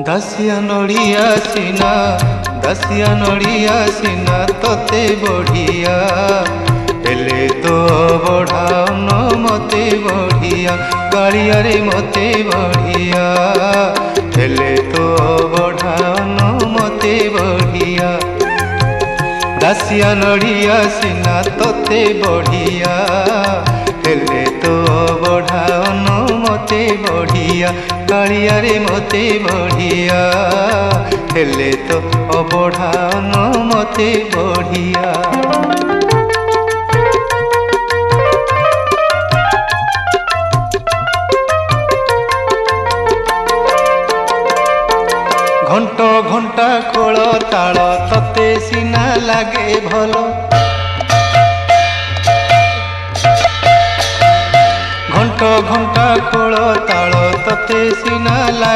दासिया नड़िया सीना तोते बढ़िया हेले तो बढ़ाउन मते बढ़िया कालिया रे मते बढ़िया हेले तो बढ़ाउन मते बढ़िया दासिया नड़िया सीना तोते बढ़िया हेले तो बढ़ाउन मते बढ़िया कालिया रे मते बढ़िया हेले तो बढ़ाउन मते बढ़िया। घंट घंटा खोल ताल तते सीना लागे भल घंट घंटा खोल ताल तते सीना लागे